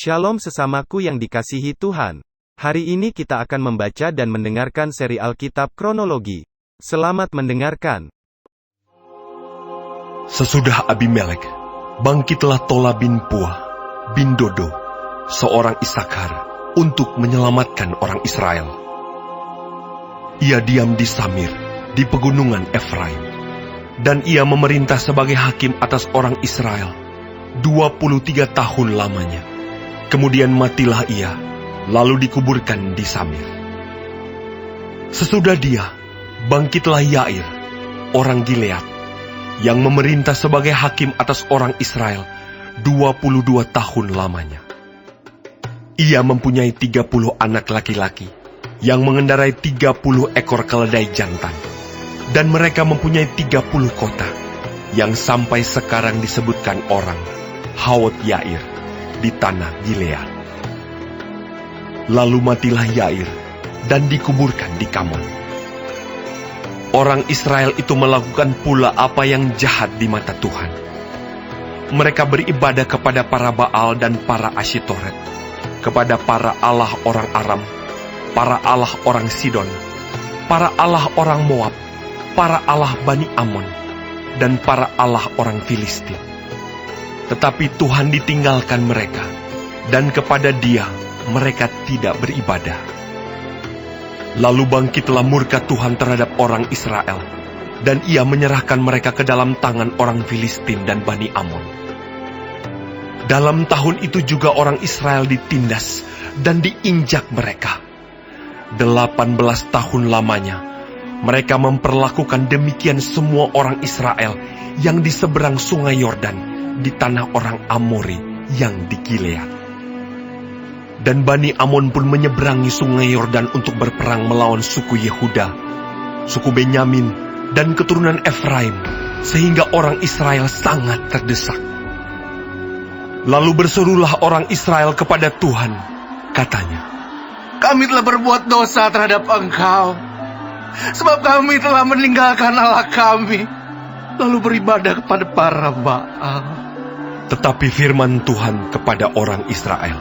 Shalom sesamaku yang dikasihi Tuhan. Hari ini kita akan membaca dan mendengarkan seri Alkitab kronologi. Selamat mendengarkan. Sesudah Abimelek, bangkitlah Tola bin Puah, bin Dodo, seorang Isakar, untuk menyelamatkan orang Israel. Ia diam di Samir, di pegunungan Efraim, dan ia memerintah sebagai hakim atas orang Israel 23 tahun lamanya. Kemudian matilah ia, lalu dikuburkan di Samir. Sesudah dia, bangkitlah Yair, orang Gilead, yang memerintah sebagai hakim atas orang Israel 22 tahun lamanya. Ia mempunyai 30 anak laki-laki, yang mengendarai 30 ekor keledai jantan, dan mereka mempunyai 30 kota, yang sampai sekarang disebutkan orang Hawot Yair di tanah Gilead. Lalu matilah Yair dan dikuburkan di Kamon. Orang Israel itu melakukan pula apa yang jahat di mata Tuhan. Mereka beribadah kepada para Baal dan para Asyitoret, kepada para allah orang Aram, para allah orang Sidon, para allah orang Moab, para allah Bani Amon, dan para allah orang Filistin. Tetapi Tuhan ditinggalkan mereka, dan kepada Dia mereka tidak beribadah. Lalu bangkitlah murka Tuhan terhadap orang Israel, dan Ia menyerahkan mereka ke dalam tangan orang Filistin dan Bani Amon. Dalam tahun itu juga orang Israel ditindas dan diinjak mereka. 18 tahun lamanya, mereka memperlakukan demikian semua orang Israel yang di seberang sungai Yordan, di tanah orang Amori yang di Gilead. Dan Bani Amon pun menyeberangi sungai Yordan untuk berperang melawan suku Yehuda, suku Benyamin, dan keturunan Efraim, sehingga orang Israel sangat terdesak. Lalu berserulah orang Israel kepada Tuhan, katanya, "Kami telah berbuat dosa terhadap Engkau, sebab kami telah meninggalkan Allah kami, lalu beribadah kepada para Baal." Tetapi firman Tuhan kepada orang Israel,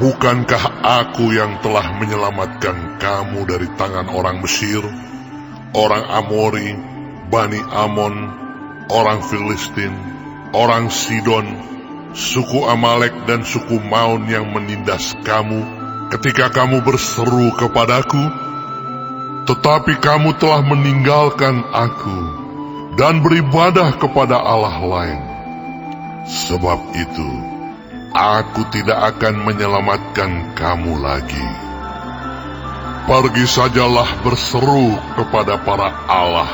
"Bukankah aku yang telah menyelamatkan kamu dari tangan orang Mesir, orang Amori, Bani Amon, orang Filistin, orang Sidon, suku Amalek dan suku Maon yang menindas kamu ketika kamu berseru kepadaku? Tetapi kamu telah meninggalkan aku dan beribadah kepada Allah lain. Sebab itu, aku tidak akan menyelamatkan kamu lagi. Pergi sajalah berseru kepada para Allah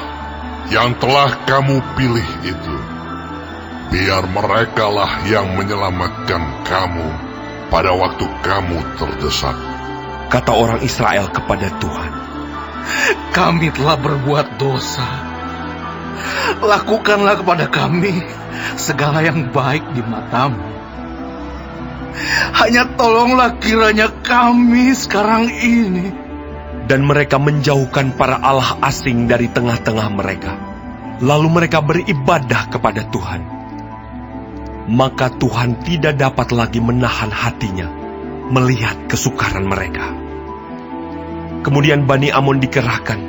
yang telah kamu pilih itu. Biar merekalah yang menyelamatkan kamu pada waktu kamu terdesak." kata orang Israel kepada Tuhan, "Kami telah berbuat dosa. Lakukanlah kepada kami segala yang baik di matamu. Hanya tolonglah kiranya kami sekarang ini." Dan mereka menjauhkan para allah asing dari tengah-tengah mereka. Lalu mereka beribadah kepada Tuhan. Maka Tuhan tidak dapat lagi menahan hatinya melihat kesukaran mereka. Kemudian Bani Amon dikerahkan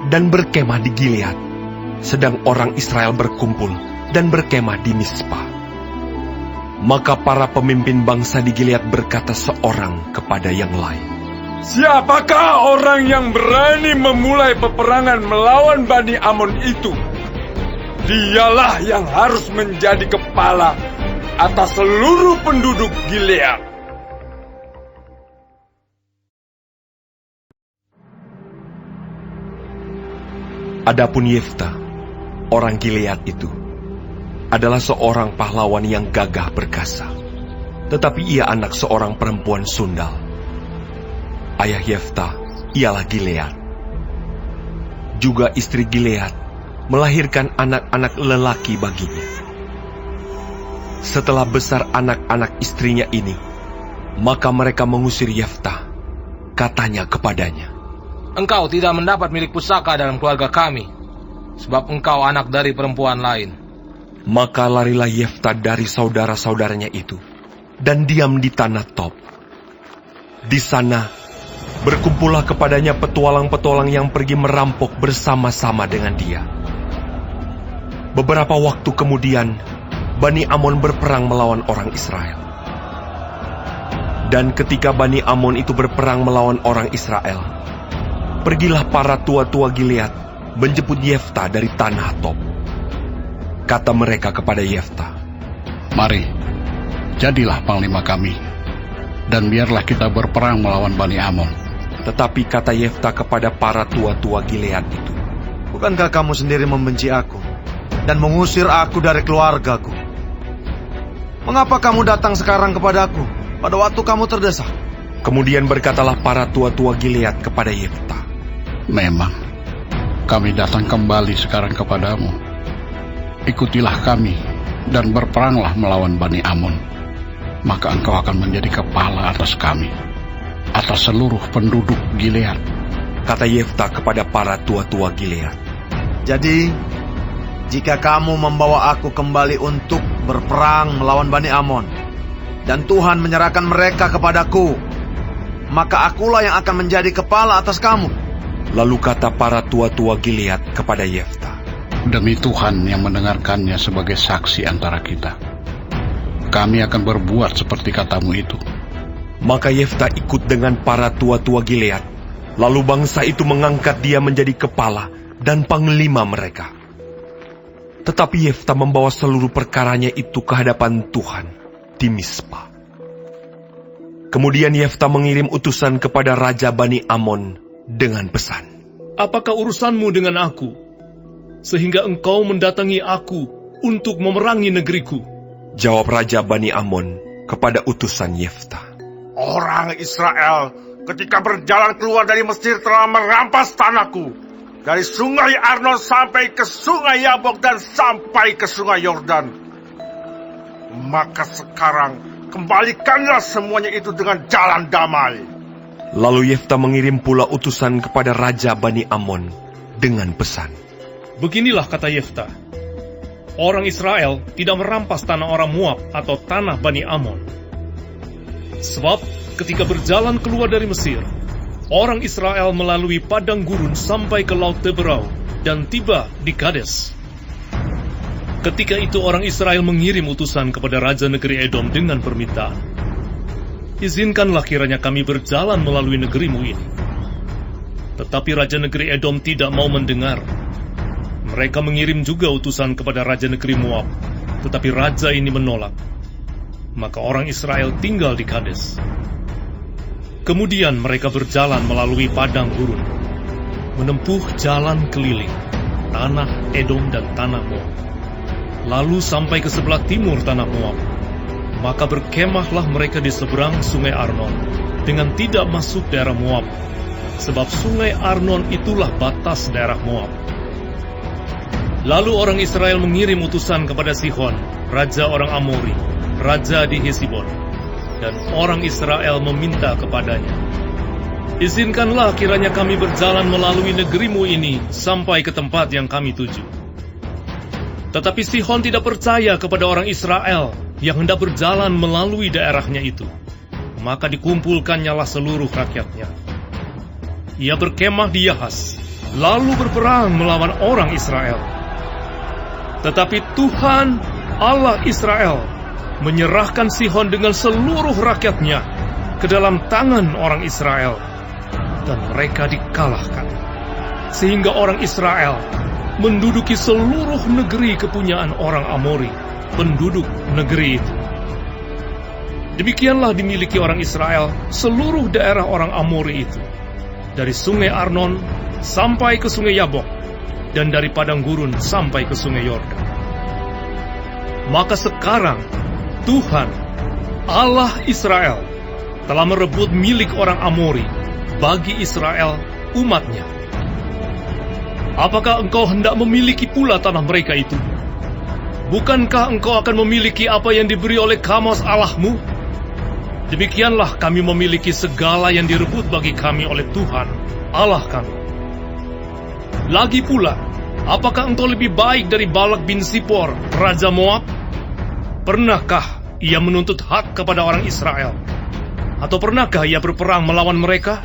dan berkemah di Gilead, sedang orang Israel berkumpul dan berkemah di Mispa. Maka para pemimpin bangsa di Gilead berkata seorang kepada yang lain, "Siapakah orang yang berani memulai peperangan melawan Bani Amon itu? Dialah yang harus menjadi kepala atas seluruh penduduk Gilead." Adapun Yefta, orang Gilead itu, adalah seorang pahlawan yang gagah perkasa, tetapi ia anak seorang perempuan sundal. Ayah Yefta ialah Gilead. Juga istri Gilead melahirkan anak-anak lelaki baginya. Setelah besar anak-anak istrinya ini, maka mereka mengusir Yefta. Katanya kepadanya, "Engkau tidak mendapat milik pusaka dalam keluarga kami, sebab engkau anak dari perempuan lain." Maka larilah Yefta dari saudara-saudaranya itu, dan diam di tanah Tob. Di sana, berkumpullah kepadanya petualang-petualang yang pergi merampok bersama-sama dengan dia. Beberapa waktu kemudian, Bani Amon berperang melawan orang Israel. Dan ketika Bani Amon itu berperang melawan orang Israel, pergilah para tua-tua Gilead menjemput Yefta dari tanah Tob. Kata mereka kepada Yefta, "Mari, jadilah panglima kami, dan biarlah kita berperang melawan Bani Amon." Tetapi kata Yefta kepada para tua-tua Gilead itu, Bukankah kamu sendiri membenci aku dan mengusir aku dari keluargaku? Mengapa kamu datang sekarang kepadaku pada waktu kamu terdesak? Kemudian berkatalah para tua-tua Gilead kepada Yefta, "Memang, kami datang kembali sekarang kepadamu. Ikutilah kami, dan berperanglah melawan Bani Amon. Maka engkau akan menjadi kepala atas kami, atas seluruh penduduk Gilead." Kata Yefta kepada para tua-tua Gilead, Jadi, jika kamu membawa aku kembali untuk berperang melawan Bani Amon, dan Tuhan menyerahkan mereka kepadaku, maka akulah yang akan menjadi kepala atas kamu. Lalu kata para tua-tua Gilead kepada Yefta, "Demi Tuhan yang mendengarkannya sebagai saksi antara kita, kami akan berbuat seperti katamu itu." Maka Yefta ikut dengan para tua-tua Gilead. Lalu bangsa itu mengangkat dia menjadi kepala dan panglima mereka. Tetapi Yefta membawa seluruh perkaranya itu ke hadapan Tuhan di Mispa. Kemudian Yefta mengirim utusan kepada Raja Bani Amon dengan pesan, "Apakah urusanmu dengan aku, sehingga engkau mendatangi aku untuk memerangi negeriku?" Jawab Raja Bani Amon kepada utusan Yefta, "Orang Israel ketika berjalan keluar dari Mesir telah merampas tanahku, dari sungai Arnon sampai ke sungai Yabok dan sampai ke sungai Yordan. Maka sekarang kembalikanlah semuanya itu dengan jalan damai." Lalu Yefta mengirim pula utusan kepada Raja Bani Amon dengan pesan, "Beginilah kata Yefta, orang Israel tidak merampas tanah orang Moab atau tanah Bani Amon. Sebab ketika berjalan keluar dari Mesir, orang Israel melalui padang gurun sampai ke Laut Teberau dan tiba di Kades. Ketika itu orang Israel mengirim utusan kepada Raja negeri Edom dengan permintaan, 'Izinkanlah kiranya kami berjalan melalui negerimu ini.' Tetapi Raja negeri Edom tidak mau mendengar. Mereka mengirim juga utusan kepada Raja negeri Moab, tetapi Raja ini menolak. Maka orang Israel tinggal di Kades. Kemudian mereka berjalan melalui padang gurun, menempuh jalan keliling, tanah Edom dan tanah Moab, lalu sampai ke sebelah timur tanah Moab. Maka berkemahlah mereka di seberang sungai Arnon, dengan tidak masuk daerah Moab, sebab sungai Arnon itulah batas daerah Moab. Lalu orang Israel mengirim utusan kepada Sihon, raja orang Amori, raja di Hesibon, dan orang Israel meminta kepadanya, 'Izinkanlah kiranya kami berjalan melalui negerimu ini sampai ke tempat yang kami tuju.' Tetapi Sihon tidak percaya kepada orang Israel yang hendak berjalan melalui daerahnya itu. Maka dikumpulkannyalah seluruh rakyatnya. Ia berkemah di Yahas, lalu berperang melawan orang Israel. Tetapi Tuhan, Allah Israel, menyerahkan Sihon dengan seluruh rakyatnya ke dalam tangan orang Israel, dan mereka dikalahkan, sehingga orang Israel menduduki seluruh negeri kepunyaan orang Amori, penduduk negeri itu. Demikianlah dimiliki orang Israel seluruh daerah orang Amori itu, dari sungai Arnon sampai ke sungai Yabok, dan dari padang gurun sampai ke sungai Yordan. Maka sekarang Tuhan, Allah Israel, telah merebut milik orang Amori bagi Israel, umatnya. Apakah engkau hendak memiliki pula tanah mereka itu? Bukankah engkau akan memiliki apa yang diberi oleh Kamos Allahmu? Demikianlah kami memiliki segala yang direbut bagi kami oleh Tuhan, Allah kami. Lagi pula, apakah engkau lebih baik dari Balak bin Sipor, Raja Moab? Pernahkah ia menuntut hak kepada orang Israel? Atau pernahkah ia berperang melawan mereka?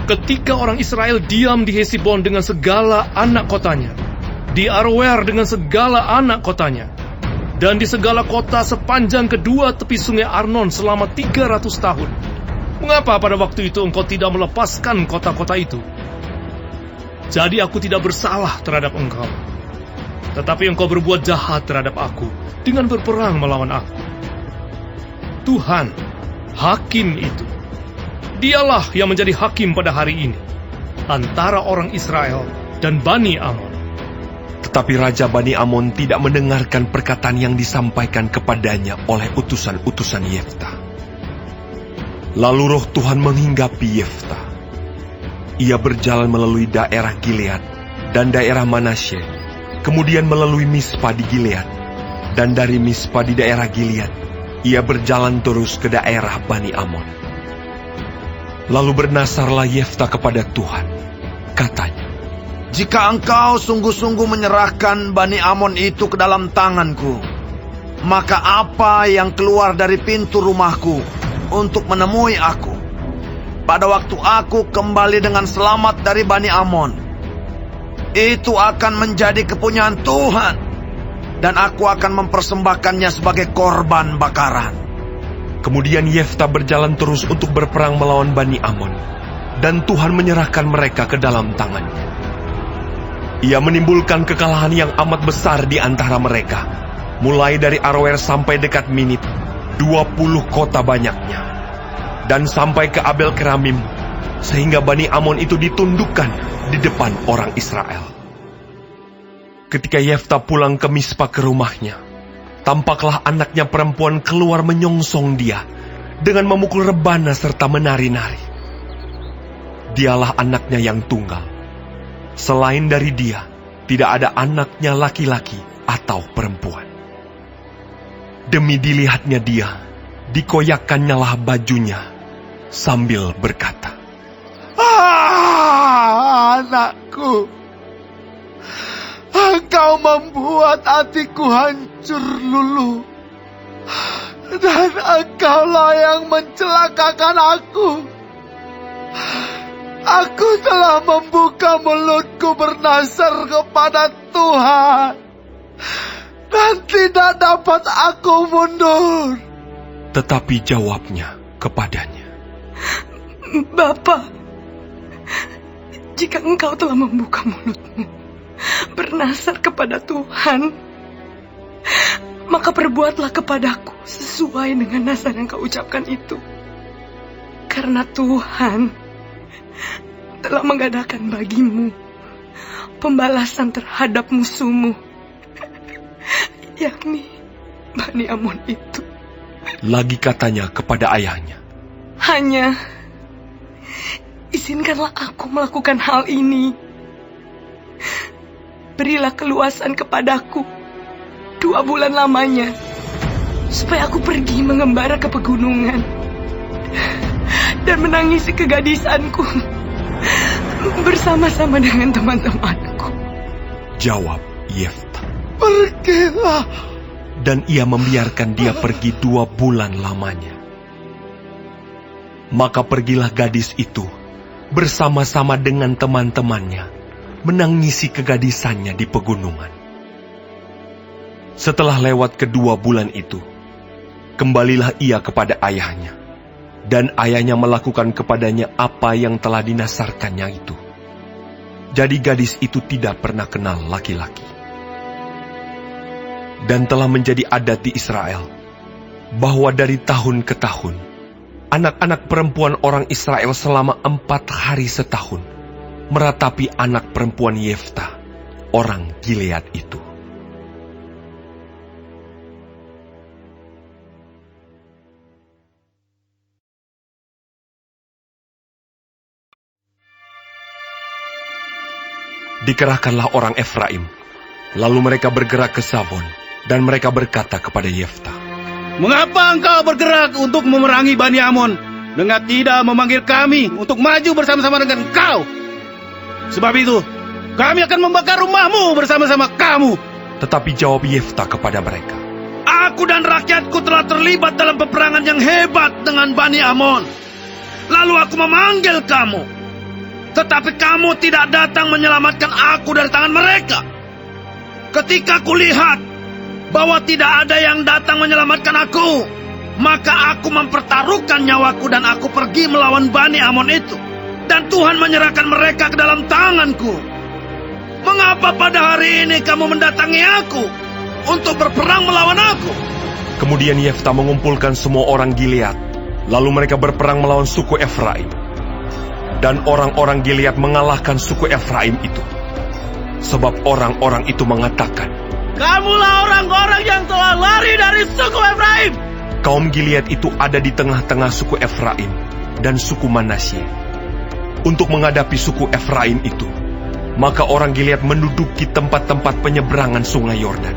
Ketika orang Israel diam di Hesibon dengan segala anak kotanya, di Aroer dengan segala anak kotanya, dan di segala kota sepanjang kedua tepi sungai Arnon selama 300 tahun, mengapa pada waktu itu engkau tidak melepaskan kota-kota itu? Jadi aku tidak bersalah terhadap engkau, tetapi engkau berbuat jahat terhadap aku dengan berperang melawan aku. Tuhan, hakim itu, dialah yang menjadi hakim pada hari ini antara orang Israel dan Bani Amon. Tetapi Raja Bani Amon tidak mendengarkan perkataan yang disampaikan kepadanya oleh utusan-utusan Yefta. Lalu roh Tuhan menghinggapi Yefta. Ia berjalan melalui daerah Gilead dan daerah Manasye, kemudian melalui Mispa di Gilead, dan dari Mispa di daerah Gilead, ia berjalan terus ke daerah Bani Amon. Lalu bernasarlah Yefta kepada Tuhan. Katanya, "Jika engkau sungguh-sungguh menyerahkan Bani Amon itu ke dalam tanganku, maka apa yang keluar dari pintu rumahku untuk menemui aku pada waktu aku kembali dengan selamat dari Bani Amon, itu akan menjadi kepunyaan Tuhan, dan aku akan mempersembahkannya sebagai korban bakaran." Kemudian Yefta berjalan terus untuk berperang melawan Bani Amon, dan Tuhan menyerahkan mereka ke dalam tangannya. Ia menimbulkan kekalahan yang amat besar di antara mereka, mulai dari Aroer sampai dekat Minit, 20 kota banyaknya, dan sampai ke Abel Keramim, sehingga Bani Amon itu ditundukkan di depan orang Israel. Ketika Yefta pulang ke Mispa ke rumahnya, tampaklah anaknya perempuan keluar menyongsong dia dengan memukul rebana serta menari-nari. Dialah anaknya yang tunggal. Selain dari dia, tidak ada anaknya laki-laki atau perempuan. Demi dilihatnya dia, dikoyakkannyalah bajunya sambil berkata, Anakku, engkau membuat hatiku hancur luluh, dan engkaulah yang mencelakakan aku. Aku telah membuka mulutku bernasar kepada Tuhan, dan tidak dapat aku mundur. Tetapi jawabnya kepadanya, Bapa, jika engkau telah membuka mulutmu bernasar kepada Tuhan, maka perbuatlah kepadaku sesuai dengan nasar yang kau ucapkan itu. Karena Tuhan telah mengadakan bagimu pembalasan terhadap musuhmu, yakni Bani Amon itu. Lagi katanya kepada ayahnya, Hanya izinkanlah aku melakukan hal ini. Berilah keluasan kepadaku 2 bulan lamanya, supaya aku pergi mengembara ke pegunungan dan menangisi kegadisanku bersama-sama dengan teman-temanku. Jawab Yefta, Pergilah. dan ia membiarkan dia pergi 2 bulan lamanya. Maka pergilah gadis itu bersama-sama dengan teman-temannya menangisi kegadisannya di pegunungan. Setelah lewat kedua bulan itu, kembalilah ia kepada ayahnya, dan ayahnya melakukan kepadanya apa yang telah dinasarkannya itu. Jadi gadis itu tidak pernah kenal laki-laki. Dan telah menjadi adat di Israel, bahwa dari tahun ke tahun, anak-anak perempuan orang Israel selama 4 hari setahun meratapi anak perempuan Yefta, orang Gilead itu. Dikerahkanlah orang Efraim, lalu mereka bergerak ke Savon, dan mereka berkata kepada Yefta, Mengapa engkau bergerak untuk memerangi Bani Amon dengan tidak memanggil kami untuk maju bersama-sama dengan engkau? Sebab itu, kami akan membakar rumahmu bersama-sama kamu. Tetapi jawab Yefta kepada mereka, Aku dan rakyatku telah terlibat dalam peperangan yang hebat dengan Bani Amon. Lalu aku memanggil kamu, tetapi kamu tidak datang menyelamatkan aku dari tangan mereka. Ketika kulihat bahwa tidak ada yang datang menyelamatkan aku, maka aku mempertaruhkan nyawaku dan aku pergi melawan Bani Amon itu. Dan Tuhan menyerahkan mereka ke dalam tanganku. Mengapa pada hari ini kamu mendatangi aku untuk berperang melawan aku? Kemudian Yefta mengumpulkan semua orang Gilead, lalu mereka berperang melawan suku Efraim. Dan orang-orang Gilead mengalahkan suku Efraim itu. Sebab orang-orang itu mengatakan, Kamulah orang-orang yang telah lari dari suku Efraim. Kaum Gilead itu ada di tengah-tengah suku Efraim dan suku Manasye. Untuk menghadapi suku Efraim itu, maka orang Gilead menduduki tempat-tempat penyeberangan sungai Yordan.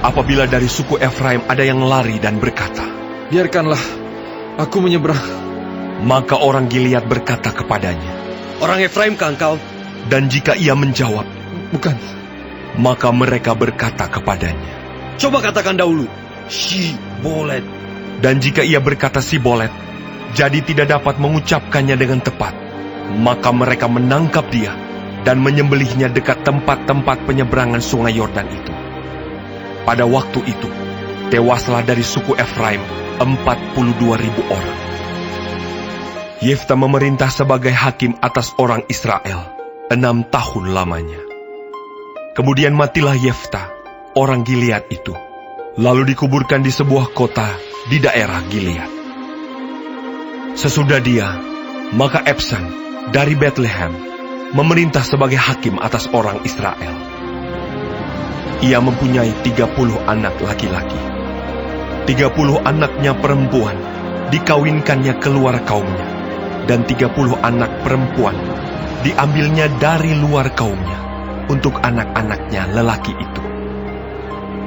Apabila dari suku Efraim ada yang lari dan berkata, Biarkanlah aku menyeberang. Maka orang Gilead berkata kepadanya, Orang Efraim kah engkau? Dan jika ia menjawab, Bukan. maka mereka berkata kepadanya, Coba katakan dahulu, Sibolet. Dan jika ia berkata Sibolet, jadi tidak dapat mengucapkannya dengan tepat, maka mereka menangkap dia dan menyembelihnya dekat tempat-tempat penyeberangan sungai Yordan itu. Pada waktu itu, tewaslah dari suku Efraim 42.000 orang. Yefta memerintah sebagai hakim atas orang Israel 6 tahun lamanya. Kemudian matilah Yefta, orang Gilead itu, lalu dikuburkan di sebuah kota di daerah Gilead. Sesudah dia, maka Ebsan dari Bethlehem memerintah sebagai hakim atas orang Israel. Ia mempunyai 30 anak laki-laki. 30 anaknya perempuan dikawinkannya keluar kaumnya, dan 30 anak perempuan diambilnya dari luar kaumnya untuk anak-anaknya lelaki itu.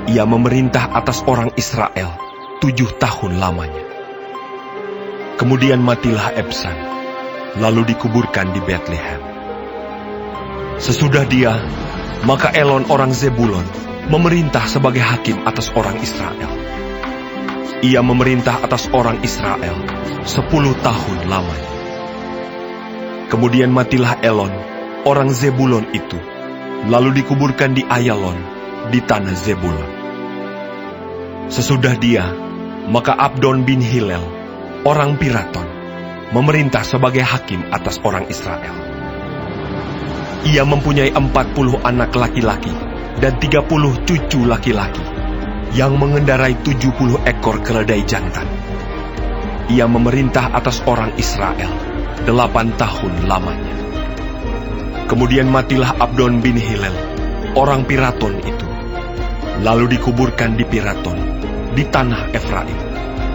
Ia memerintah atas orang Israel 7 tahun lamanya. Kemudian matilah Ebsan, lalu dikuburkan di Bethlehem. Sesudah dia, maka Elon orang Zebulon memerintah sebagai hakim atas orang Israel. Ia memerintah atas orang Israel 10 tahun lamanya. Kemudian matilah Elon, orang Zebulon itu, lalu dikuburkan di Ayalon, di tanah Zebulon. Sesudah dia, maka Abdon bin Hilel, orang Piraton, memerintah sebagai hakim atas orang Israel. Ia mempunyai 40 anak laki-laki dan 30 cucu laki-laki, yang mengendarai 70 ekor keledai jantan. Ia memerintah atas orang Israel 8 tahun lamanya. Kemudian matilah Abdon bin Hilel, orang Piraton itu, lalu dikuburkan di Piraton, di tanah Efraim,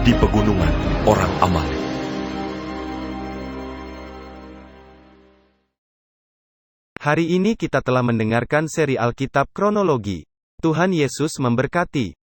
di pegunungan orang Amalek. Hari ini kita telah mendengarkan seri Alkitab Kronologi. Tuhan Yesus memberkati.